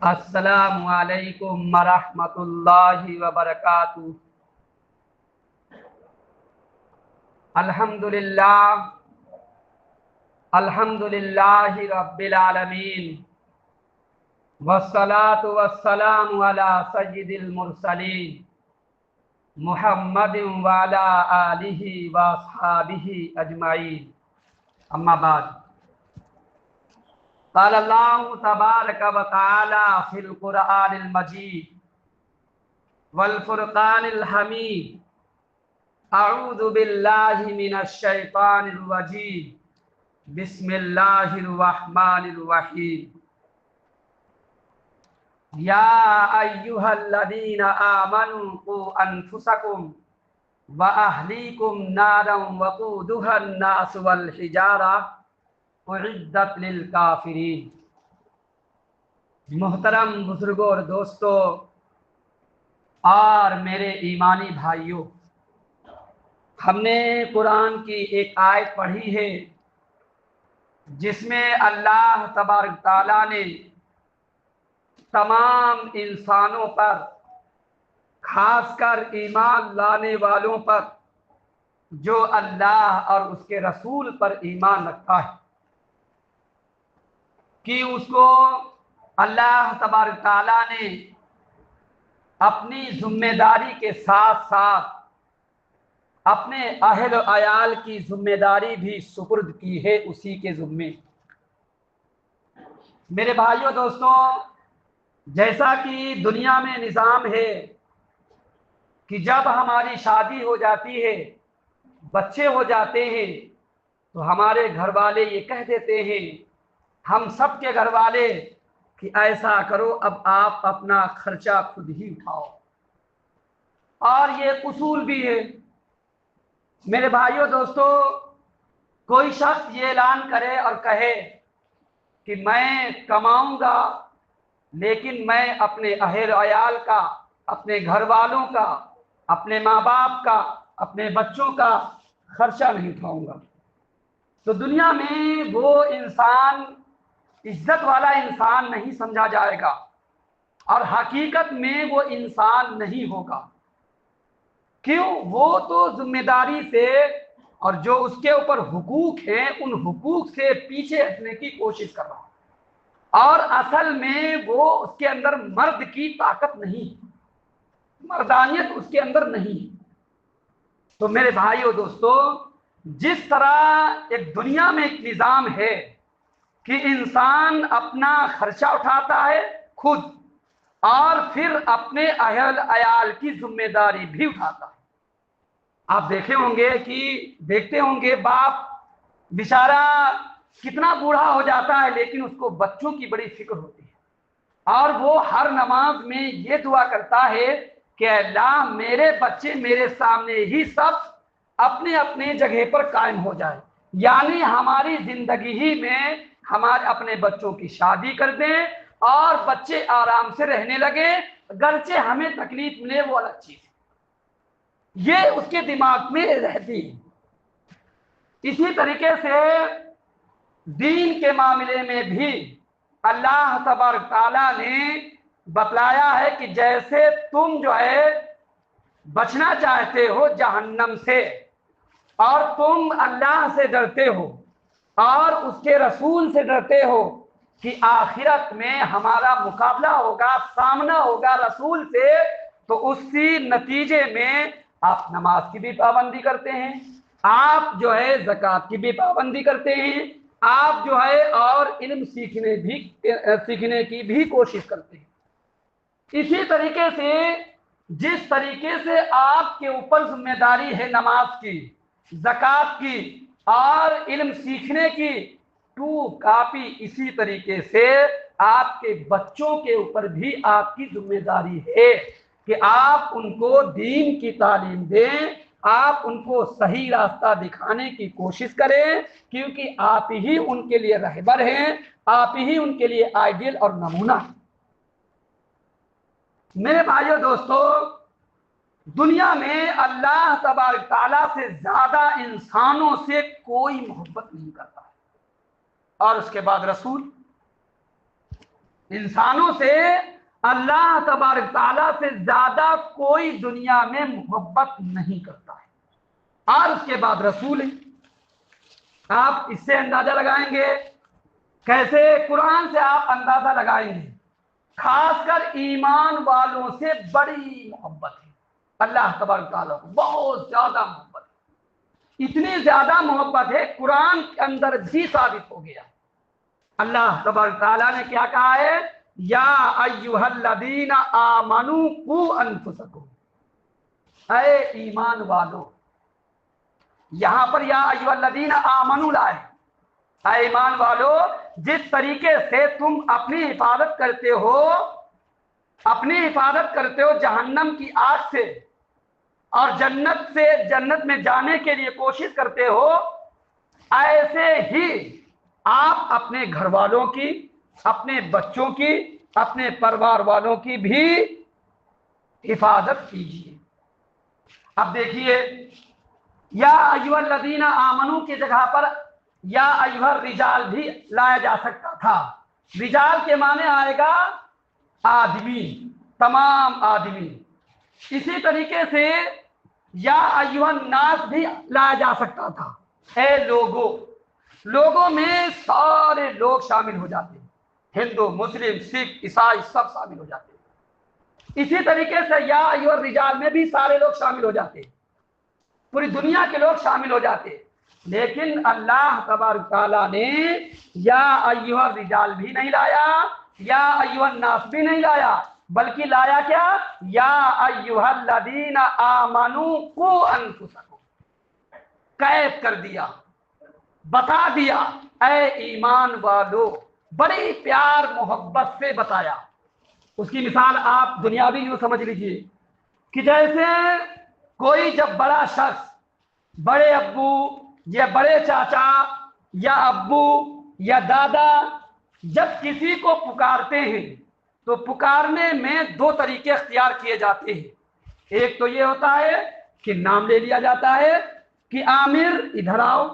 السلام علیکم ورحمۃ اللہ وبرکاتہ۔ الحمد للہ رب العالمین، والصلاة والسلام علی سید المرسلین محمد وعلی آلہ واصحابہ اجمعین، اما بعد۔ قال اللہ تبارک و تعالی فی القرآن المجید والفرقان الحمید، اعوذ باللہ من الشیطان الرجیم، بسم اللہ الرحمن الرحیم۔ یا ایہا الذین آمنوا قوا انفسکم واہلیکم نارا وقودها الناس والحجارہ اعدت للکافرین۔ محترم بزرگوں اور دوستوں اور میرے ایمانی بھائیوں، ہم نے قرآن کی ایک آیت پڑھی ہے جس میں اللہ تبارک تعالیٰ نے تمام انسانوں پر، خاص کر ایمان لانے والوں پر جو اللہ اور اس کے رسول پر ایمان رکھتا ہے، کہ اس کو اللہ تبارک تعالیٰ نے اپنی ذمہ داری کے ساتھ ساتھ اپنے اہل و عیال کی ذمہ داری بھی سپرد کی ہے اسی کے ذمے۔ میرے بھائیوں دوستوں، جیسا کہ دنیا میں نظام ہے کہ جب ہماری شادی ہو جاتی ہے، بچے ہو جاتے ہیں، تو ہمارے گھر والے یہ کہہ دیتے ہیں، ہم سب کے گھر والے، کہ ایسا کرو اب آپ اپنا خرچہ خود ہی اٹھاؤ، اور یہ اصول بھی ہے۔ میرے بھائیوں دوستوں، کوئی شخص یہ اعلان کرے اور کہے کہ میں کماؤں گا لیکن میں اپنے اہل و عیال کا، اپنے گھر والوں کا، اپنے ماں باپ کا، اپنے بچوں کا خرچہ نہیں اٹھاؤں گا، تو دنیا میں وہ انسان عزت والا انسان نہیں سمجھا جائے گا، اور حقیقت میں وہ انسان نہیں ہوگا۔ کیوں؟ وہ تو ذمہ داری سے اور جو اس کے اوپر حقوق ہیں ان حقوق سے پیچھے ہٹنے کی کوشش کر رہا ہے، اور اصل میں وہ اس کے اندر مرد کی طاقت نہیں، مردانیت اس کے اندر نہیں۔ تو میرے بھائیو دوستو، جس طرح ایک دنیا میں ایک نظام ہے کہ انسان اپنا خرچہ اٹھاتا ہے خود، اور پھر اپنے اہل عیال کی ذمہ داری بھی اٹھاتا ہے۔ آپ دیکھتے ہوں گے باپ بیچارہ کتنا بوڑھا ہو جاتا ہے لیکن اس کو بچوں کی بڑی فکر ہوتی ہے، اور وہ ہر نماز میں یہ دعا کرتا ہے کہ اللہ میرے بچے میرے سامنے ہی سب اپنے اپنے جگہ پر قائم ہو جائے، یعنی ہماری زندگی ہی میں ہمارے اپنے بچوں کی شادی کر دیں اور بچے آرام سے رہنے لگے، گرچہ ہمیں تکلیف ملے وہ الگ چیز ہے، یہ اس کے دماغ میں رہتی ہے۔ اسی طریقے سے دین کے معاملے میں بھی اللہ تبارک تعالیٰ نے بتلایا ہے کہ جیسے تم جو ہے بچنا چاہتے ہو جہنم سے، اور تم اللہ سے ڈرتے ہو اور اس کے رسول سے ڈرتے ہو کہ آخرت میں ہمارا مقابلہ ہوگا، سامنا ہوگا رسول سے، تو اسی نتیجے میں آپ نماز کی بھی پابندی کرتے ہیں، آپ جو ہے زکوٰۃ کی بھی پابندی کرتے ہیں، آپ جو ہے اور علم سیکھنے کی بھی کوشش کرتے ہیں۔ اسی طریقے سے جس طریقے سے آپ کے اوپر ذمہ داری ہے نماز کی، زکوٰۃ کی اور علم سیکھنے کی، ٹو کاپی اسی طریقے سے آپ کے بچوں کے اوپر بھی آپ کی ذمہ داری ہے کہ آپ ان کو دین کی تعلیم دیں، آپ ان کو صحیح راستہ دکھانے کی کوشش کریں، کیونکہ آپ ہی ان کے لیے رہبر ہیں، آپ ہی ان کے لیے آئیڈیل اور نمونہ ہیں۔ میرے بھائیو دوستو، دنیا میں اللہ تبارک تعالیٰ سے زیادہ انسانوں سے کوئی محبت نہیں کرتا ہے، اور اس کے بعد رسول انسانوں سے اللہ تبارک تعالیٰ سے زیادہ کوئی دنیا میں محبت نہیں کرتا ہے، اور اس کے بعد رسول ہے۔ آپ اس سے اندازہ لگائیں گے کیسے؟ قرآن سے آپ اندازہ لگائیں گے، خاص کر ایمان والوں سے بڑی محبت ہے اللہ تبارک تعالیٰ کو، بہت زیادہ محبت ہے، اتنی زیادہ محبت ہے قرآن کے اندر بھی ثابت ہو گیا۔ اللہ تبارک تعالیٰ نے کیا کہا ہے؟ یا ایھا الذین آمنوا قوا انفسکم، اے ایمان والو۔ یہاں پر یا ایھا الذین آمنوا لائے، اے ایمان والو، جس طریقے سے تم اپنی حفاظت کرتے ہو جہنم کی آگ سے، اور جنت میں جانے کے لیے کوشش کرتے ہو، ایسے ہی آپ اپنے گھر والوں کی، اپنے بچوں کی، اپنے پریوار والوں کی بھی حفاظت کیجیے۔ اب دیکھیے، یا ایھا الذین آمنو کی جگہ پر یا ایھا الرجال بھی لایا جا سکتا تھا۔ رجال کے معنی آئے گا آدمی، تمام آدمی۔ اسی طریقے سے یا ایھا الناس بھی لایا جا سکتا تھا، اے لوگوں۔ لوگوں میں سارے لوگ شامل ہو جاتے ہیں، ہندو، مسلم، سکھ، عیسائی سب شامل ہو جاتے ہیں۔ اسی طریقے سے یا ایھا الرجال میں بھی سارے لوگ شامل ہو جاتے ہیں، پوری دنیا کے لوگ شامل ہو جاتے ہیں۔ لیکن اللہ تبارک تعالیٰ نے یا ایھا الرجال بھی نہیں لایا، یا ایھا الناس بھی نہیں لایا، بلکہ لایا کیا؟ یا ایھا الذین آمنوا قوا انفسکم، قید کر دیا، بتا دیا، اے ایمان والو، بڑی پیار محبت سے بتایا۔ اس کی مثال آپ دنیاوی یوں سمجھ لیجئے کہ جیسے کوئی جب بڑا شخص، بڑے ابو یا بڑے چاچا یا ابو یا دادا جب کسی کو پکارتے ہیں تو پکارنے میں دو طریقے اختیار کیے جاتے ہیں۔ ایک تو یہ ہوتا ہے کہ نام لے لیا جاتا ہے کہ عامر ادھر آؤ،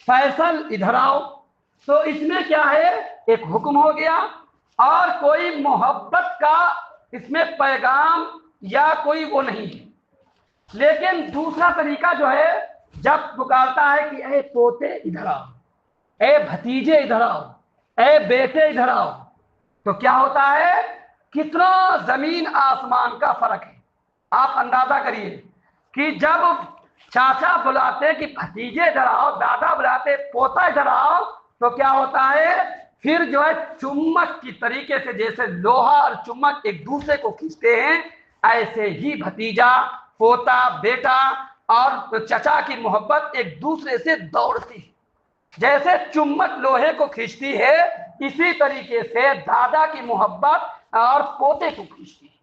فیصل ادھر آؤ، تو اس میں کیا ہے؟ ایک حکم ہو گیا، اور کوئی محبت کا اس میں پیغام یا کوئی وہ نہیں ہے۔ لیکن دوسرا طریقہ جو ہے، جب پکارتا ہے کہ اے پوتے ادھر آؤ، اے بھتیجے ادھر آؤ، اے بیٹے ادھر آؤ، تو کیا ہوتا ہے؟ کتنا زمین آسمان کا فرق ہے۔ آپ اندازہ کریے کہ جب چاچا بلاتے کہ بھتیجے ادھر آؤ، دادا بلاتے پوتا ادھر آؤ، تو کیا ہوتا ہے؟ پھر جو ہے چمک کی طریقے سے، جیسے لوہا اور چمک ایک دوسرے کو کھینچتے ہیں، ایسے ہی بھتیجا، پوتا، بیٹا اور چچا کی محبت ایک دوسرے سے دوڑتی ہے۔ جیسے چمک لوہے کو کھینچتی ہے، اسی طریقے سے دادا کی محبت اور پوتے کو کھینچتی ہے،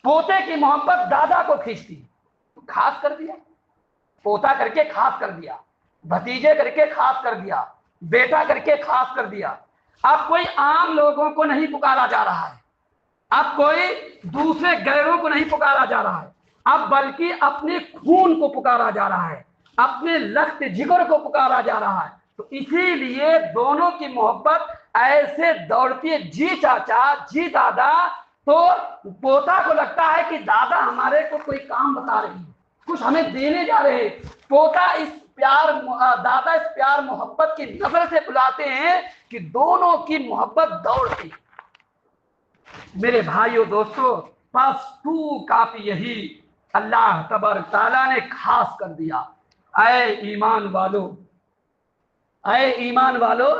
پوتے کی محبت دادا کو کھینچتی ہے۔ خاص کر دیا، پوتا کر کے خاص کر دیا، بھتیجے کر کے خاص کر دیا، بیٹا کر کے خاص کر دیا۔ اب کوئی عام لوگوں کو نہیں پکارا جا رہا ہے، اب کوئی دوسرے غیروں کو نہیں پکارا جا رہا ہے، اب بلکہ اپنے خون کو پکارا جا رہا ہے، اپنے لخت جگر کو پکارا جا رہا ہے۔ تو اسی لیے دونوں کی محبت ایسے دوڑتی ہے، جی چاچا، جی دادا، تو پوتا کو لگتا ہے کہ دادا ہمارے کو کوئی کام بتا رہی ہے، کچھ ہمیں دینے جا رہے ہیں۔ پوتا اس پیار، دادا اس پیار محبت کی نظر سے بلاتے ہیں کہ دونوں کی محبت دوڑتی۔ میرے بھائیو دوستو، پس تو کافی یہی اللہ تبارک تعالیٰ نے خاص کر دیا۔ اے ایمان والو، اے ایمان والو،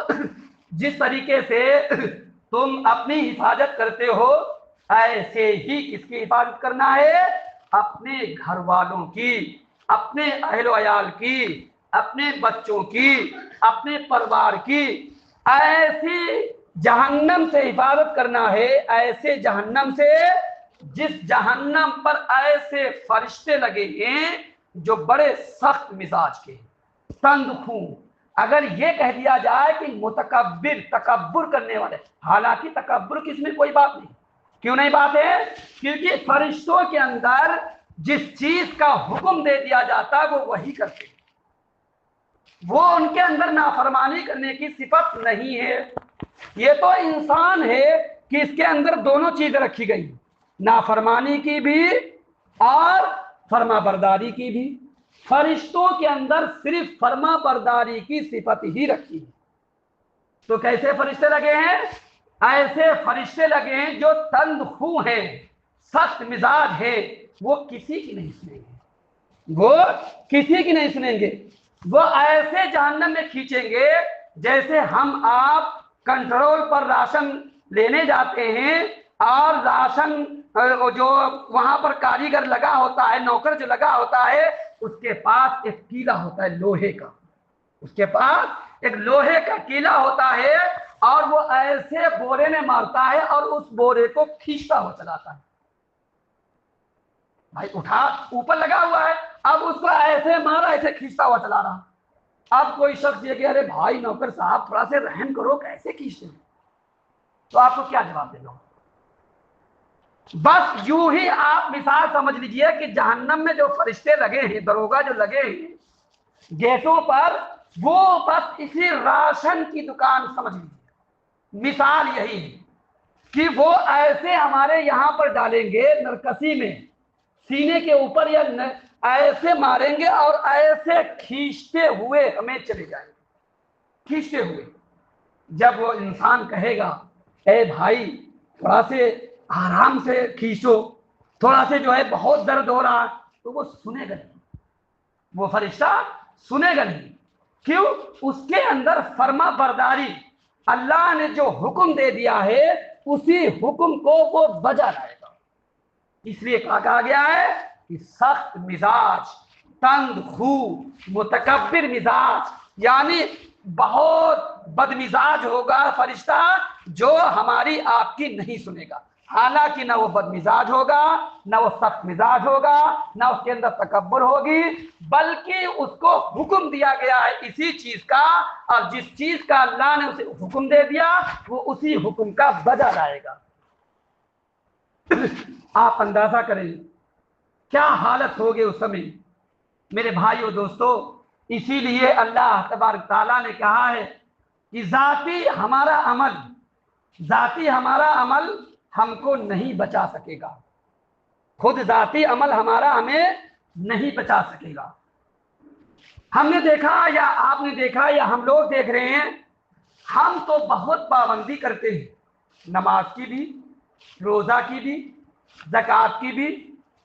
جس طریقے سے تم اپنی حفاظت کرتے ہو، ایسے ہی کس کی حفاظت کرنا ہے؟ اپنے گھر والوں کی، اپنے اہل و عیال کی، اپنے بچوں کی، اپنے پریوار کی۔ ایسی جہنم سے حفاظت کرنا ہے، ایسے جہنم سے جس جہنم پر ایسے فرشتے لگے ہیں جو بڑے سخت مزاج کے، تنگ خون۔ اگر یہ کہہ دیا جائے کہ متکبر، تکبر کرنے والے، حالانکہ تکبر کی اس میں کوئی بات نہیں۔ کیوں نہیں بات ہے؟ کیونکہ فرشتوں کے اندر جس چیز کا حکم دے دیا جاتا ہے وہ وہی کرتے ہیں، وہ ان کے اندر نافرمانی کرنے کی صفت نہیں ہے۔ یہ تو انسان ہے کہ اس کے اندر دونوں چیزیں رکھی گئی، نافرمانی کی بھی اور فرما برداری کی بھی۔ فرشتوں کے اندر صرف فرما برداری کی صفت ہی رکھی ہے۔ تو کیسے فرشتے لگے ہیں؟ ایسے فرشتے لگے ہیں جو تند خو ہیں، سخت مزاج ہیں، وہ کسی کی نہیں سنیں گے، وہ کسی کی نہیں سنیں گے۔ وہ ایسے جہنم میں کھینچیں گے جیسے ہم آپ کنٹرول پر راشن لینے جاتے ہیں اور راشن جو وہاں پر کاریگر لگا ہوتا ہے، نوکر جو لگا ہوتا ہے، اس کے پاس ایک کیلا ہوتا ہے لوہے کا، اس کے پاس ایک لوہے کا کیلا ہوتا ہے اور وہ ایسے بورے میں مارتا ہے اور اس بورے کو کھینچتا ہوا چلاتا ہے۔ بھائی اٹھا اوپر لگا ہوا ہے، اب اس کو ایسے مارا، ایسے کھینچتا ہوا چلا رہا۔ اب کوئی شخص یہ کہ ارے بھائی نوکر صاحب تھوڑا سے رحم کرو، کیسے کھینچتے ہیں؟ تو آپ کو کیا جواب دے دو؟ بس یوں ہی آپ مثال سمجھ لیجئے کہ جہنم میں جو فرشتے لگے ہیں، دروگا جو لگے ہیں گیٹوں پر، وہ بس اسی راشن کی دکان سمجھ لیجیے۔ مثال یہی ہے کہ وہ ایسے ہمارے یہاں پر ڈالیں گے نرکسی میں، سینے کے اوپر یا ایسے ماریں گے اور ایسے کھینچتے ہوئے ہمیں چلے جائیں گے، کھینچتے ہوئے۔ جب وہ انسان کہے گا اے بھائی تھوڑا سے آرام سے کھینچو، تھوڑا سے جو ہے بہت درد ہو رہا، تو وہ سنے گا نہیں، وہ فرشتہ سنے گا نہیں۔ کیوں؟ اس کے اندر فرما برداری، اللہ نے جو حکم دے دیا ہے اسی حکم کو وہ بجا لائے گا۔ اس لیے کہا گیا ہے کہ سخت مزاج، تند خو، متکبر مزاج، یعنی بہت بد مزاج ہوگا فرشتہ جو ہماری آپ کی نہیں سنے گا۔ حالانکہ نہ وہ بد مزاج ہوگا، نہ وہ سخت مزاج ہوگا، نہ اس کے اندر تکبر ہوگی، بلکہ اس کو حکم دیا گیا ہے اسی چیز کا، اور جس چیز کا اللہ نے اسے حکم دے دیا وہ اسی حکم کا بجا لائے گا۔ آپ اندازہ کریں کیا حالت ہوگی اس سمے۔ میرے بھائیو دوستو، اسی لیے اللہ تبارک تعالیٰ نے کہا ہے کہ ذاتی ہمارا عمل ہم کو نہیں بچا سکے گا، خود ذاتی عمل ہمارا ہمیں نہیں بچا سکے گا۔ ہم نے دیکھا یا آپ نے دیکھا یا ہم لوگ دیکھ رہے ہیں، ہم تو بہت پابندی کرتے ہیں، نماز کی بھی، روزہ کی بھی، زکوٰۃ کی بھی،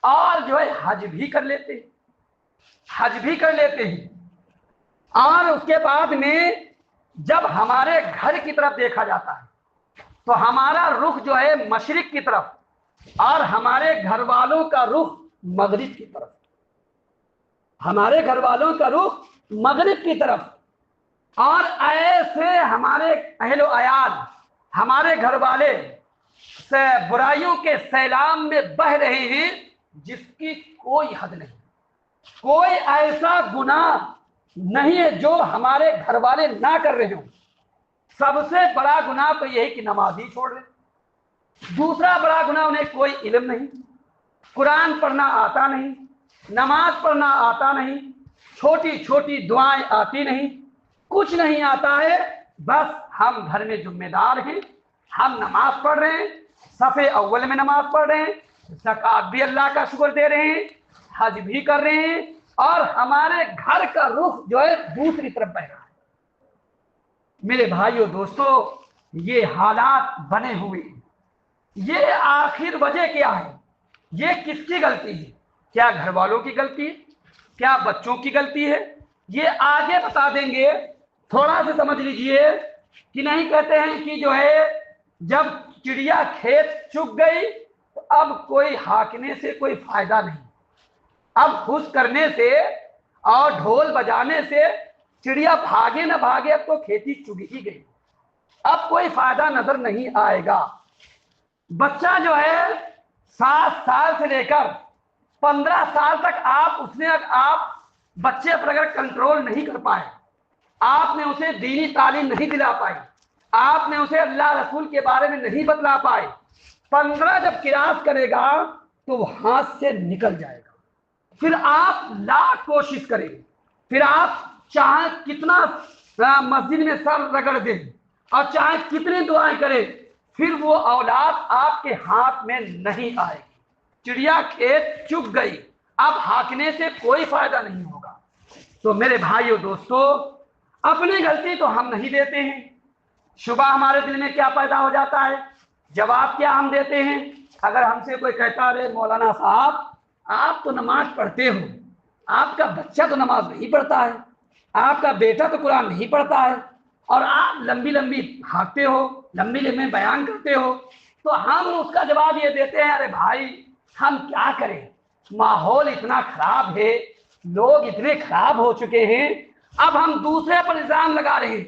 اور جو ہے حج بھی کر لیتے ہیں۔ اور اس کے بعد میں جب ہمارے گھر کی طرف دیکھا جاتا ہے تو ہمارا رخ جو ہے مشرق کی طرف، اور ہمارے گھر والوں کا رخ مغرب کی طرف، ہمارے گھر والوں کا رخ مغرب کی طرف۔ اور ایسے ہمارے اہل و عیال، ہمارے گھر والے برائیوں کے سیلاب میں بہ رہے ہیں جس کی کوئی حد نہیں، کوئی ایسا گناہ نہیں ہے جو ہمارے گھر والے نہ کر رہے ہوں۔ سب سے بڑا گناہ تو یہی کہ نماز ہی چھوڑ رہے۔ دوسرا بڑا گناہ انہیں کوئی علم نہیں، قرآن پڑھنا آتا نہیں، نماز پڑھنا آتا نہیں، چھوٹی چھوٹی دعائیں آتی نہیں، کچھ نہیں آتا ہے۔ بس ہم گھر میں ذمہ دار ہیں، ہم نماز پڑھ رہے ہیں، صفِ اول میں نماز پڑھ رہے ہیں، زکوٰۃ بھی اللہ کا شکر دے رہے ہیں، حج بھی کر رہے ہیں، اور ہمارے گھر کا رخ جو ہے دوسری طرف بہ رہا ہے۔ میرے بھائیو دوستو، یہ حالات بنے ہوئے ہیں۔ یہ آخر وجہ کیا ہے؟ یہ کس کی غلطی ہے؟ کیا گھر والوں کی غلطی ہے؟ کیا بچوں کی غلطی ہے؟ یہ آگے بتا دیں گے، تھوڑا سا سمجھ لیجئے کہ نہیں کہتے ہیں کہ جو ہے جب چڑیا کھیت چگ گئی تو اب کوئی ہانکنے سے کوئی فائدہ نہیں، اب خوش کرنے سے اور ڈھول بجانے سے چڑیا بھاگے نہ بھاگے، اب تو کھیتی چگ ہی گئی، اب کوئی فائدہ نظر نہیں آئے گا۔ بچہ جو ہے 7 سال سے لے کر 15 سال تک آپ بچے پر اگر کنٹرول نہیں کر پائے، آپ نے اسے دینی تعلیم نہیں دلا پائی، آپ نے اسے اللہ رسول کے بارے میں نہیں بتلا پائے، 15 جب کراس کرے گا تو وہ ہاتھ سے نکل جائے گا۔ پھر آپ لاکھ کوشش کریں، پھر آپ چاہیں کتنا مسجد میں سر رگڑ دیں، اور چاہے کتنی دعائیں کرے پھر وہ اولاد آپ کے ہاتھ میں نہیں آئے گی. چڑیا کھیت چگ گئی، اب ہانکنے سے کوئی فائدہ نہیں ہوگا. تو میرے بھائیو دوستو، اپنی غلطی تو ہم نہیں دیتے ہیں. شبہ ہمارے دل میں کیا پیدا ہو جاتا ہے، جواب کیا ہم دیتے ہیں. اگر ہم سے کوئی کہتا رہے مولانا صاحب آپ تو نماز پڑھتے ہو، آپ کا بچہ تو نماز نہیں پڑھتا ہے، آپ کا بیٹا تو قرآن نہیں پڑھتا ہے، اور آپ لمبی لمبی بھاگتے ہو، لمبی لمبی بیان کرتے ہو، تو ہم اس کا جواب یہ دیتے ہیں ارے بھائی ہم کیا کریں، ماحول اتنا خراب ہے، لوگ اتنے خراب ہو چکے ہیں، اب ہم دوسرے پر الزام لگا رہے ہیں.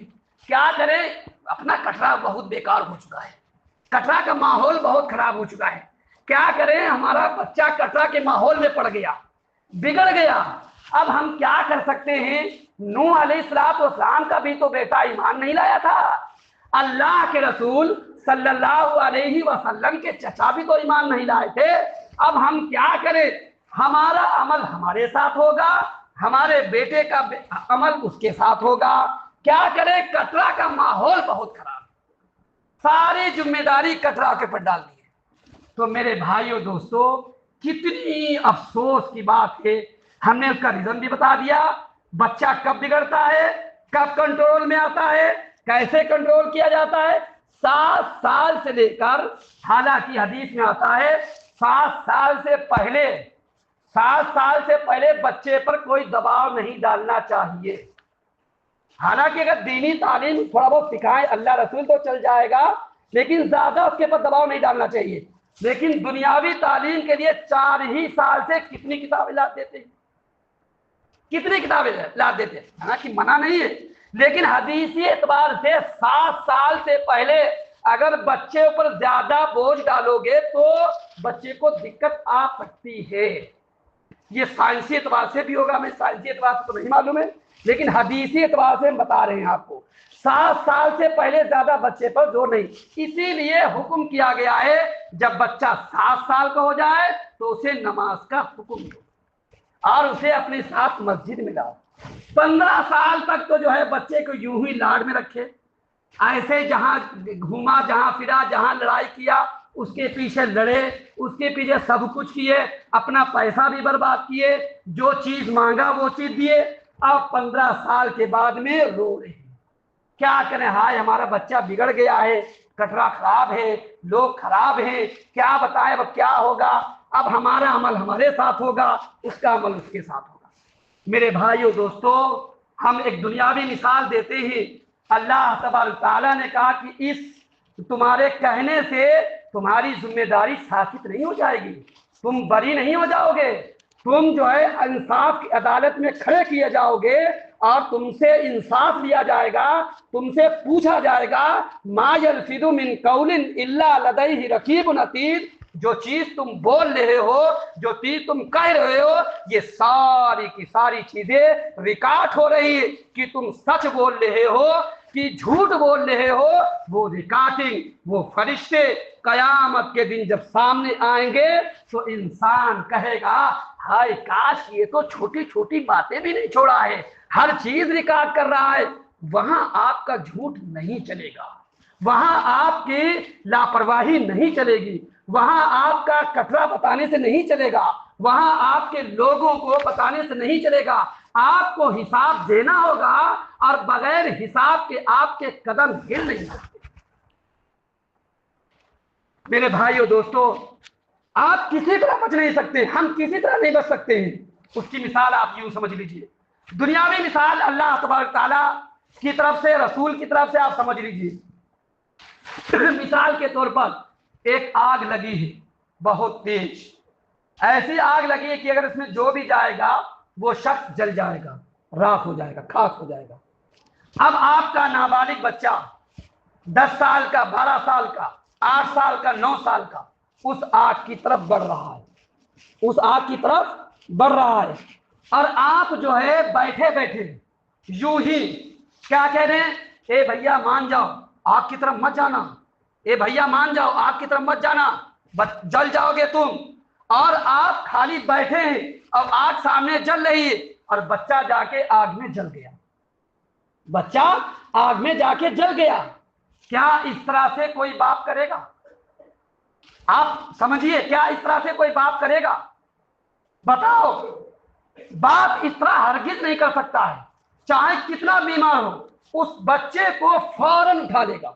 کیا کریں، اپنا کٹرا بہت بیکار ہو چکا ہے، کٹرا کا ماحول بہت خراب ہو چکا ہے. کیا کریں، ہمارا بچہ کٹرا کے ماحول میں پڑ گیا، بگڑ گیا. اب ہم کیا کر سکتے ہیں، نوح علیہ السلام کا بھی تو بیٹا ایمان نہیں لایا تھا، اللہ کے رسول صلی اللہ علیہ وسلم کے چچا بھی تو ایمان نہیں لائے تھے. اب ہم کیا کریں، ہمارا عمل ہمارے ساتھ ہوگا، ہمارے بیٹے کا عمل اس کے ساتھ ہوگا. کیا کریں، کٹرا کا ماحول بہت خراب، ساری ذمہ داری کٹرا کے پر ڈال دی. تو میرے بھائیوں دوستو، کتنی افسوس کی بات ہے، ہم نے اس کا ریزن بھی بتا دیا. بچہ کب بگڑتا ہے، کب کنٹرول میں آتا ہے، کیسے کنٹرول کیا جاتا ہے. 7 سال سے لے کر، حالانکہ حدیث میں آتا ہے 7 سال سے پہلے، 7 سال سے پہلے بچے پر کوئی دباؤ نہیں ڈالنا چاہیے. حالانکہ اگر دینی تعلیم تھوڑا بہت سکھائے اللہ رسول تو چل جائے گا، لیکن زیادہ اس کے پر دباؤ نہیں ڈالنا چاہیے. لیکن دنیاوی تعلیم کے لیے 4 ہی سال سے کتنی کتابیں لا دیتے ہیں، کتنی کتابیں لا دیتے ہیں، حالانکہ منع نہیں ہے، لیکن حدیثی اعتبار سے 7 سال سے پہلے اگر بچے پر زیادہ بوجھ ڈالو گے تو بچے کو دقت آ سکتی ہے. یہ سائنسی اعتبار سے بھی ہوگا، ہمیں سائنسی اعتبار سے تو نہیں معلوم ہے، لیکن حدیثی اعتبار سے ہم بتا رہے ہیں آپ کو. 7 سال سے پہلے زیادہ بچے پر زور نہیں. اسی لیے حکم کیا گیا ہے جب بچہ 7 سال کا ہو جائے تو اسے نماز کا حکم دو اور اسے اپنے ساتھ مسجد میں لاؤ. 15 سال تک تو جو ہے بچے کو یوں ہی لاڈ میں رکھے، ایسے جہاں گھوما، جہاں پھرا، جہاں لڑائی کیا اس کے پیچھے لڑے، اس کے پیچھے سب کچھ کیے، اپنا پیسہ بھی برباد کیے، جو چیز مانگا وہ چیز دیے. اب 15 سال کے بعد میں رو رہے ہیں، کیا کریں، ہائے ہمارا بچہ بگڑ گیا ہے، کٹرا خراب ہے، لوگ خراب ہیں، کیا بتائیں اب کیا ہوگا. اب ہمارا عمل ہمارے ساتھ ہوگا، اس کا عمل اس کے ساتھ ہوگا. میرے بھائیو دوستو، ہم ایک دنیاوی مثال دیتے ہیں. اللہ تبارک تعالیٰ نے کہا کہ اس تمہارے کہنے سے تمہاری ذمہ داری ثابت نہیں ہو جائے گی، تم بری نہیں ہو جاؤ گے، تم جو ہے انصاف کی عدالت میں کھڑے کیے جاؤ گے اور تم سے انصاف لیا جائے گا، تم سے پوچھا جائے گا ما یلفظ من قول الا لدیہ رقیب عتید. جو چیز تم بول رہے ہو، جو چیز تم کہہ رہے ہو، یہ ساری کی ساری چیزیں ریکارڈ ہو رہی ہے کہ تم سچ بول رہے ہو کہ جھوٹ بول رہے ہو. وہ ریکارڈنگ، وہ فرشتے قیامت کے دن جب سامنے آئیں گے تو انسان کہے گا ہائے کاش یہ تو چھوٹی چھوٹی باتیں بھی نہیں چھوڑا ہے، ہر چیز ریکارڈ کر رہا ہے. وہاں آپ کا جھوٹ نہیں چلے گا، وہاں آپ کی لاپرواہی نہیں چلے گی، وہاں آپ کا کٹرا بتانے سے نہیں چلے گا، وہاں آپ کے لوگوں کو بتانے سے نہیں چلے گا. آپ کو حساب دینا ہوگا اور بغیر حساب کے آپ کے قدم ہل نہیں سکتے. میرے بھائیو دوستو، آپ کسی طرح بچ نہیں سکتے، ہم کسی طرح نہیں بچ سکتے ہیں. اس کی مثال آپ یوں سمجھ لیجئے، دنیاوی مثال اللہ تبارک تعالیٰ کی طرف سے، رسول کی طرف سے آپ سمجھ لیجئے. مثال کے طور پر ایک آگ لگی ہے بہت تیز، ایسی آگ لگی ہے کہ اگر اس میں جو بھی جائے گا وہ شخص جل جائے گا، راکھ ہو جائے گا، خاک ہو جائے گا. اب آپ کا نابالغ بچہ 10 سال کا، 12 سال کا، 8 سال کا، 9 سال کا اس آگ کی طرف بڑھ رہا ہے، اس آگ کی طرف بڑھ رہا ہے، اور آپ جو ہے بیٹھے بیٹھے یوں ہی کیا کہہ رہے ہیں، اے بھیا مان جاؤ آگ کی طرف مت جانا، اے بھیا مان جاؤ آگ کی طرف مت جانا، جل جاؤ گے تم. اور آپ خالی بیٹھے ہیں اور آگ سامنے جل رہی ہے اور بچہ جا کے آگ میں جل گیا، بچہ آگ میں جا کے جل گیا. کیا اس طرح سے کوئی باپ کرے گا؟ آپ سمجھیے، کیا اس طرح سے کوئی باپ کرے گا؟ بتاؤ، باپ اس طرح ہرگز نہیں کر سکتا ہے. چاہے کتنا بیمار ہو اس بچے کو فوراً اٹھا لے گا،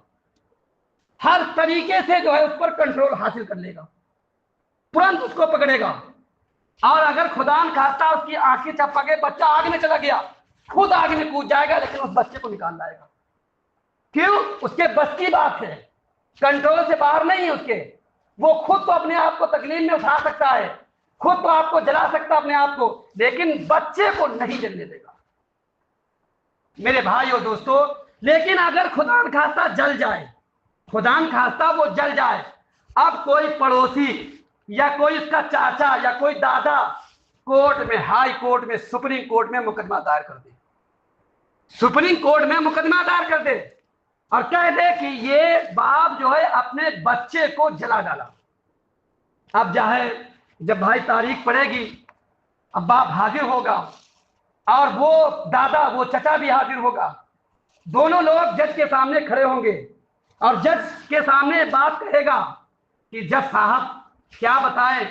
ہر طریقے سے جو ہے اس پر کنٹرول حاصل کر لے گا، ترنت اس کو پکڑے گا. اور اگر خدا نخواستہ اس کی آنکھیں چپکے بچہ آگ میں چلا گیا، خود آگ میں کود جائے گا لیکن اس بچے کو نکال لائے گا. کیوں؟ اس کے بس کی بات ہے، کنٹرول سے باہر نہیں ہے اس کے. وہ خود تو اپنے آپ کو تکلیف میں اٹھا سکتا ہے، خود تو آپ کو جلا سکتا اپنے آپ کو، لیکن بچے کو نہیں جلنے دے گا میرے بھائی اور دوستو. لیکن اگر خدا نخواستہ جل جائے، خدا نخواستہ وہ جل جائے، اب کوئی پڑوسی یا کوئی اس کا چاچا یا کوئی دادا کورٹ میں، ہائی کورٹ میں، سپریم کورٹ میں مقدمہ دائر کر دے، سپریم کورٹ میں مقدمہ دائر کر دے اور کہہ دے کہ یہ باپ جو ہے اپنے بچے کو جلا ڈالا. اب جب بھائی تاریخ پڑے گی، اب باپ حاضر ہوگا اور وہ دادا، وہ چچا بھی حاضر ہوگا. دونوں لوگ جج کے سامنے کھڑے ہوں گے اور جج کے سامنے بات کہے گا کہ جج صاحب کیا بتائیں،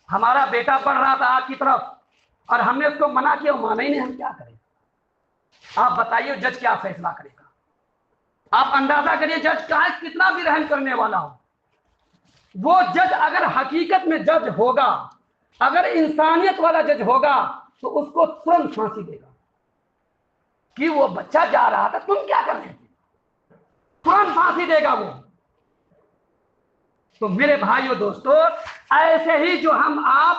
ہمارا بیٹا پڑھ رہا تھا آپ کی طرف اور ہم نے اس کو منع کیا، وہ مانا ہی نہیں، ہم کیا کریں؟ آپ بتائیے جج کیا فیصلہ کرے گا؟ آپ اندازہ کریے جج کا کتنا بھی رحم کرنے والا ہو. وہ جج اگر حقیقت میں جج ہوگا، اگر انسانیت والا جج ہوگا تو اس کو ترنت پھانسی دے گا کہ وہ بچہ جا رہا تھا، تم کیا کر رہے تھے، ترنت پھانسی دے گا وہ. تو میرے بھائیو دوستو، ایسے ہی جو ہم آپ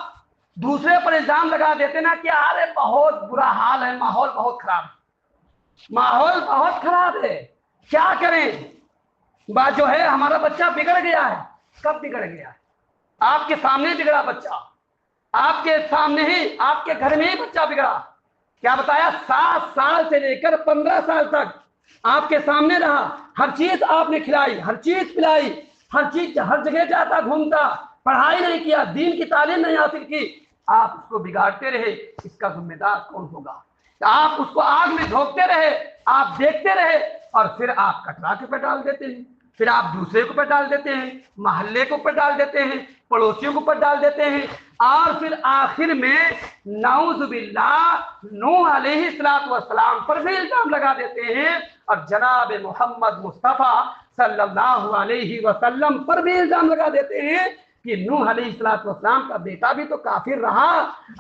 دوسرے پر الزام لگا دیتے نا کہ ارے بہت برا حال ہے، ماحول بہت خراب ہے، ماحول بہت خراب ہے، کیا کریں، بات جو ہے ہمارا بچہ بگڑ گیا ہے. کب بگڑ گیا ہے؟ آپ کے سامنے بگڑا بچہ، آپ کے سامنے ہی، آپ کے گھر میں ہی بچہ بگڑا. کیا بتایا؟ 7 سال سے لے کر 15 سال تک آپ کے سامنے رہا، ہر چیز آپ نے کھلائی، ہر چیز پلائی، ہر چیز، ہر جگہ جاتا گھومتا، پڑھائی نہیں کیا، دین کی تعلیم نہیں حاصل کی، آپ اس کو بگاڑتے رہے. اس کا ذمہ دار کون ہوگا؟ آپ اس کو آگ میں جھونکتے رہے، آپ دیکھتے رہے اور پھر آپ کٹرا کے پہ ڈال دیتے ہیں، پھر آپ دوسرے کو پہ ڈال دیتے ہیں، محلے کو پہ ڈال دیتے ہیں، پڑوسیوں کو پہ ڈال دیتے ہیں، اور پھر آخر میں نعوذ باللہ نوح علیہ السلام پر بھی الزام لگا دیتے ہیں اور جناب محمد مصطفیٰ صلی اللہ علیہ وسلم پر بھی الزام لگا دیتے ہیں کہ نوح علیہ السلام کا بیٹا بھی تو کافر رہا،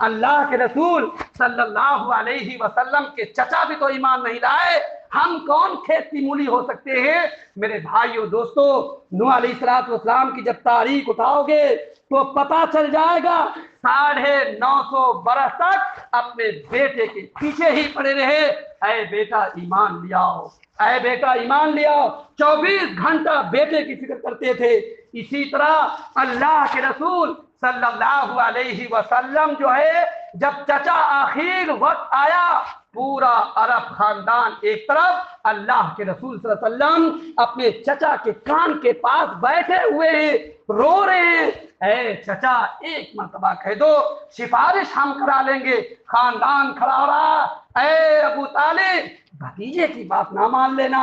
اللہ کے رسول صلی اللہ علیہ وسلم کے چچا بھی تو ایمان نہیں لائے، ہم کون کھیتی مولی ہو سکتے ہیں؟ میرے بھائیو دوستو، نوح علیہ السلام کی جب تاریخ اٹھاؤ گے تو پتا چل جائے گا 950 برس تک اپنے بیٹے کے پیچھے ہی پڑے رہے، اے بیٹا ایمان لے آؤ، اے بیٹا ایمان لے آؤ، 24 گھنٹہ بیٹے کی فکر کرتے تھے. اسی طرح اللہ کے رسول صلی اللہ علیہ وسلم جو ہے، جب چچا آخر وقت آیا، پورا عرب خاندان ایک طرف، اللہ کے رسول صلی اللہ علیہ وسلم اپنے چچا کے کان کے پاس بیٹھے ہوئے ہیں، رو رہے ہیں، اے چچا ایک مرتبہ کہہ دو، سفارش ہم کرا لیں گے. خاندان کھڑا رہا، اے ابو طالب بھتیجے کی بات نہ مان لینا،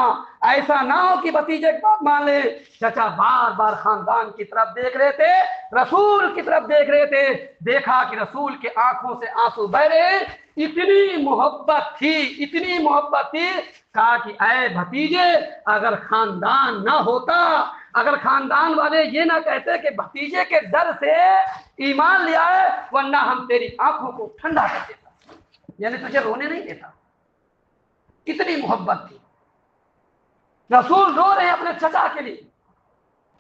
ایسا نہ ہو کہ بھتیجے کی بات مان لے. چچا بار بار خاندان کی طرف دیکھ رہے تھے، رسول کی طرف دیکھ رہے تھے، دیکھا کہ رسول کے آنکھوں سے آنسو بہ رہے، اتنی محبت تھی، اتنی محبت تھی. کہا کہ اے بھتیجے، اگر خاندان نہ ہوتا، اگر خاندان والے یہ نہ کہتے کہ بھتیجے کے ڈر سے ایمان لے آئے، ورنہ ہم تیری آنکھوں کو ٹھنڈا کر دیتا، یعنی تجھے رونے نہیں دیتا. کتنی محبت تھی، رسول رو رہے ہیں اپنے چچا کے لیے.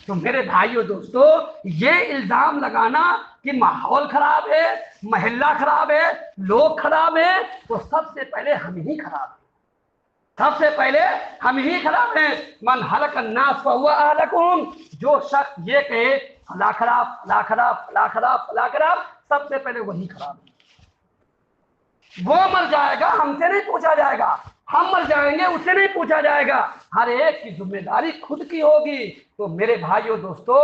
تو میرے بھائیو دوستو، یہ الزام لگانا کہ ماحول خراب ہے، محلہ خراب ہے، لوگ خراب ہیں، تو سب سے پہلے ہم ہی خراب ہیں، سب سے پہلے ہم ہی خراب ہیں. من ہلک الناس فہو اہلکہم، جو شخص یہ کہے فلاں خراب، فلاں خراب، فلاں خراب، فلاں خراب، سب سے پہلے وہی خراب ہے. وہ مر جائے گا، ہم سے نہیں پوچھا جائے گا، ہم مر جائیں گے، اس سے نہیں پوچھا جائے گا، ہر ایک کی ذمہ داری خود کی ہوگی. تو میرے بھائیو دوستو،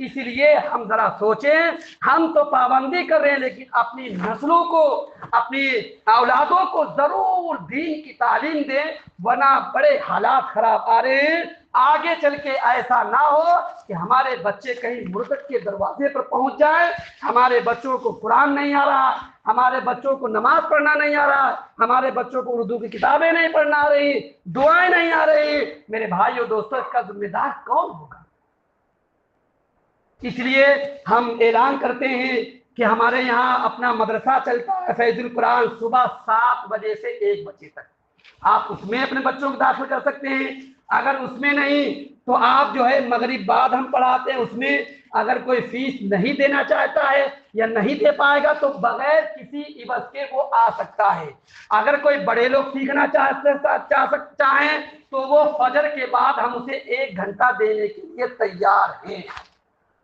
اس لیے ہم ذرا سوچیں، ہم تو پابندی کر رہے ہیں لیکن اپنی نسلوں کو، اپنی اولادوں کو ضرور دین کی تعلیم دیں، ورنہ بڑے حالات خراب آ رہے ہیں. آگے چل کے ایسا نہ ہو کہ ہمارے بچے کہیں مرتد کے دروازے پر پہنچ جائیں، ہمارے بچوں کو قرآن نہیں آ رہا، ہمارے بچوں کو نماز پڑھنا نہیں آ رہا، ہمارے بچوں کو اردو کی کتابیں نہیں پڑھنا آ رہی، دعائیں نہیں آ رہی۔ میرے بھائیو دوستو، اس کا ذمہ دار کون ہوگا؟ اس لیے ہم اعلان کرتے ہیں کہ ہمارے یہاں اپنا مدرسہ چلتا ہے فیض القرآن، صبح 7 بجے سے 1 بجے تک۔ آپ اس میں اپنے بچوں کو داخل کر سکتے ہیں، اگر اس میں نہیں تو آپ جو ہے مغرب بعد ہم پڑھاتے ہیں، اس میں اگر کوئی فیس نہیں دینا چاہتا ہے یا نہیں دے پائے گا تو بغیر کسی عوض کے وہ آ سکتا ہے۔ اگر کوئی بڑے لوگ سیکھنا چاہیں تو وہ فجر کے بعد ہم اسے 1 گھنٹہ دینے کے لیے تیار ہیں۔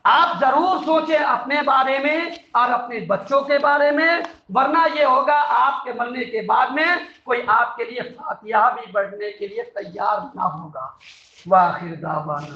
آپ ضرور سوچیں اپنے بارے میں اور اپنے بچوں کے بارے میں، ورنہ یہ ہوگا آپ کے مرنے کے بعد میں کوئی آپ کے لیے فاتحہ بھی پڑھنے کے لیے تیار نہ ہوگا۔ وآخر دعوانا